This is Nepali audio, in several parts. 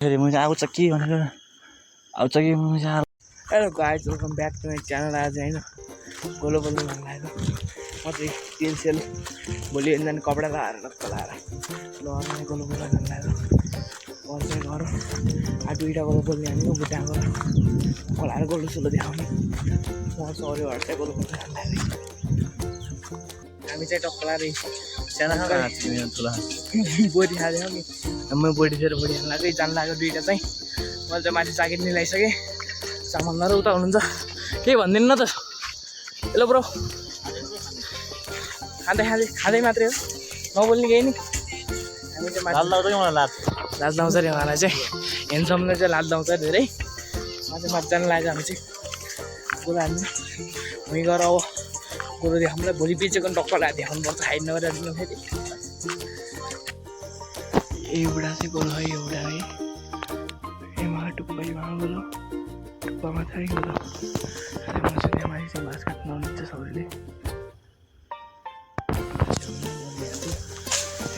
फेरि मैले आउँछ कि भनेर आउँछ कि मैले hello guys welcome back to my channel. आज होइन गोलो बोल्नु मन लाग्यो। म चाहिँ तेल सेल भोलि एकजना कपडा लगाएर टक्क लगाएर लगाएर गोलो बोल्नु मन लाग्यो। घर चाहिँ घर आ दुईवटा गोलो बोल्ने भनेको बुट्टाको खोलाएर गोलो सोलो देखाउने म सौर्यहरू चाहिँ गोलो बोल्नु मन लाग्यो। हामी चाहिँ टक्क लगाएर सानो ठुला बोडी हाल्यो नि म बोडी फेरि बोडी हाल्नु लाग्यो जानु लाग्यो दुईवटा चाहिँ मैले चाहिँ माथि ज्याकेट मिलाइसकेँ। सामान र उता हुनुहुन्छ केही भन्दिनँ न त। हेलो ब्रो खाँदै मात्रै हो नबोल्ने केही नि। हामी चाहिँ लाज लाउँछ अरे उहाँलाई चाहिँ हेन्डसमले चाहिँ लाज लाउँछ धेरै। उहाँ चाहिँ मजाले लाग्यो। हामी चाहिँ गोलो हाल्नु वहीँ गएर अब गोलो देखाउनुलाई भोलि पिछेको टक्क लगाएर देखाउनु पर्छ। हाइड नगरेर दिनु फेरि एउटा चाहिँ गोलो है एउटा है एमा टुप्पै गोलो टुप्पामा चाहिँ गोलो त्यहाँ माथि चाहिँ घाँस काट्नु आउनुहुन्छ सबैले।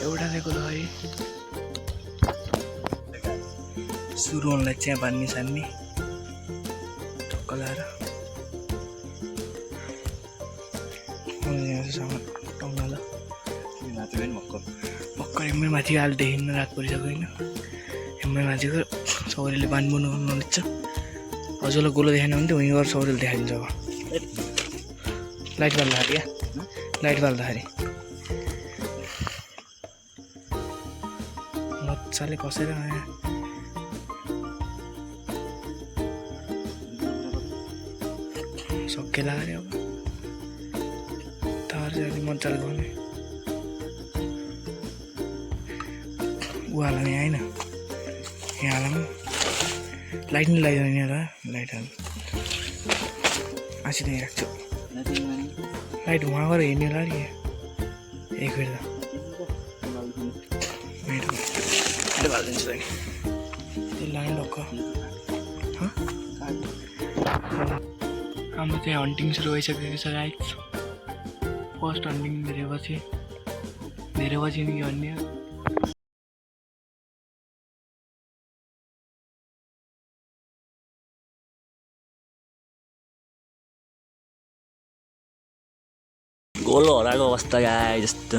एउटा चाहिँ गोलो है सुरुवानलाई चिया बान्ने सान्ने टक्क लगाएर सामान टाउला ल भर्खर एम्मै माथि अहिले देखिन्न रात परिसक्यो होइन। एम्मै माथिको सौर्यले बान्नु नलिन्छ। हजुरलाई गोलो देखाएन भने त वहीँ गएर सौर्यले देखाइदिन्छ। अब लाइट बाल्दाखेरि क्या लाइट बाल्दाखेरि मजाले कसेर सकेला अरे अब तार चाहिँ अलिक मजाले गर्ने ऊ हाल्ने होइन यहाँ हालौँ लाइट नि लगाइदिनु नि लाइट हाल्नु आँसी त्यहीँ राख्छु लाइट वहाँ गएर हेर्ने होला नि एक फेरि त हालिदिन्छु नि त्यो लाइन ढक्क। हाम्रो चाहिँ हन्टिङ सुरु भइसकेको छ गाइस। फर्स्ट हन्टिङ धेरै पछि नि के भन्ने गोलो हराएको अवस्था गाए जस्तो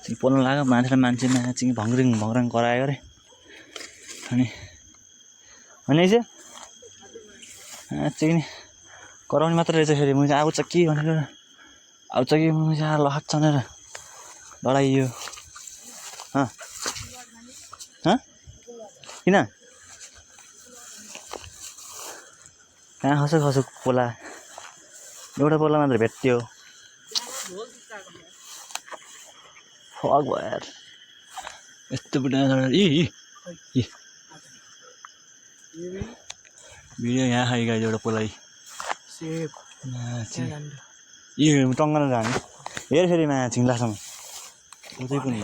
चाहिँ पोल्नु लाग्यो माथि मान्छे चाहिँ भङ्ग्रिङ करायो अरे अनि चाहिँ नि कराउने मात्रै रहेछ। फेरि मैले आउँछ कि भनेर आउँछ कि मैले लहट चनेर लडाइयो किन कहाँ खसो पोला एउटा पोला मात्र भेट्यो। फक भयो यार यस्तो बुढा भिडियो यहाँ खाइ गाइज एउटा पोलाई टङ्गन जाने हेर फेरि माया छिङ्लासम्म उतै पनि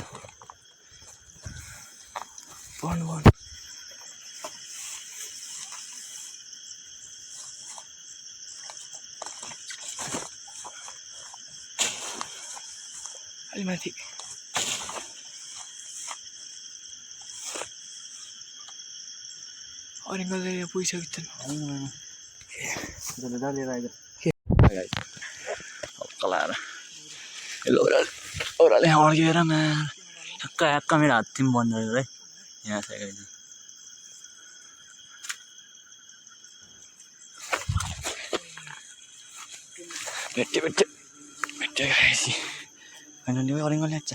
अलि माथि अरिङ्गल पुगिसकेको छन् लिएर आइज लाएर ओह्राले अड्केर ठ्याक्क मेरो हात पनि बन्द गरेर है यहाँ छ गाइज। भेट्यो गाएपछि होइन अरिङ्गल ल्याच्छ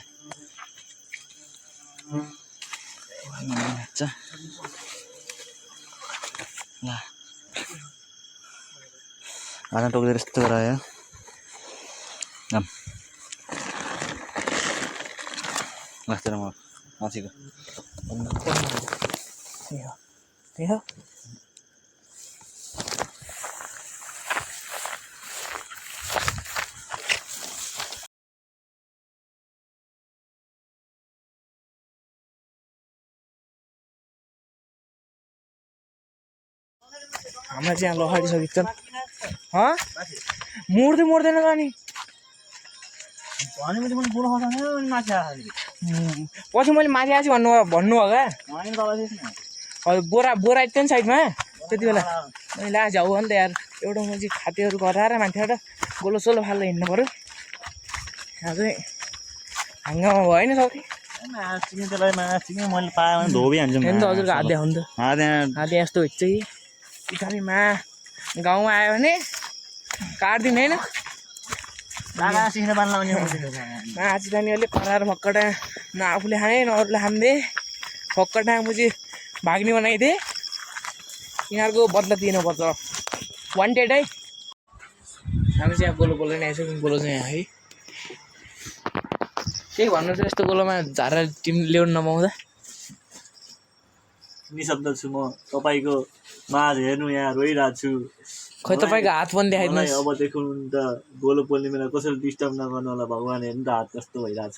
ल हात टोकेर यस्तो गरायो लाग्छ म माथिको हाम्रो चाहिँ यहाँ लखाडिसकेको छन्। मोड्दैन त नि भने मैले बोलाउँछ माथि पछि मैले माथि आएछु भन्नु हो क्या बोरा थियो नि साइडमा त्यति बेला मैले आज जाऊ अन्त यार एउटा मान्छे खातेहरू गराएर मान्छेबाट गोलो सोलो फालेर हिँड्नु पऱ्यो यहाँ चाहिँ हाङ्गामा भयो होइन सबै चिकन त्यसलाई चिकन मैले पाएँ भने धोबिहाल्छु नि त हजुरको हात देखाउनु त हात यस्तो हुन्छ कि पछाडिमा गाउँमा आयो भने काट्दिने होइन नाची जाने अलिक कराएर फक्कटा न आफूले खाने न अरूले खाँदे फक्कटा मुझे भाग्ने बनाइदिए यिनीहरूको बदला दिनुपर्छ वान्टेड है हामी चाहिँ यहाँ गोलो नै आइसक्यौँ गोलो चाहिँ यहाँ है केही भन्नु छ यस्तो गोलोमा झारेर टिम ल्याउनु नपाउँदा निशब्द छु म तपाईँको माझ हेर्नु यहाँ रोइरहेको छु खै तपाईँको हात पनि देखाइदिनुहोस् अब देखाउनु त गोलो पोल्ने बेला कसरी डिस्टर्ब नगर्नु होला भगवान् हेर्नु त हात कस्तो भइरहेको छ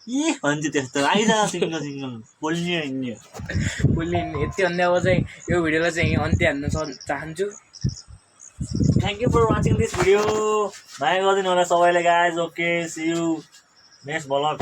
ए भन्छ त्यस्तो आइरहेको सिङ्गल पोल्ने हिँड्ने यति अन्त्य अब चाहिँ यो भिडियोलाई चाहिँ अन्त्य हान्न चाहन्छु thank you for watching this video माया गरिदिनु होला सबैले guys okay see you next vlog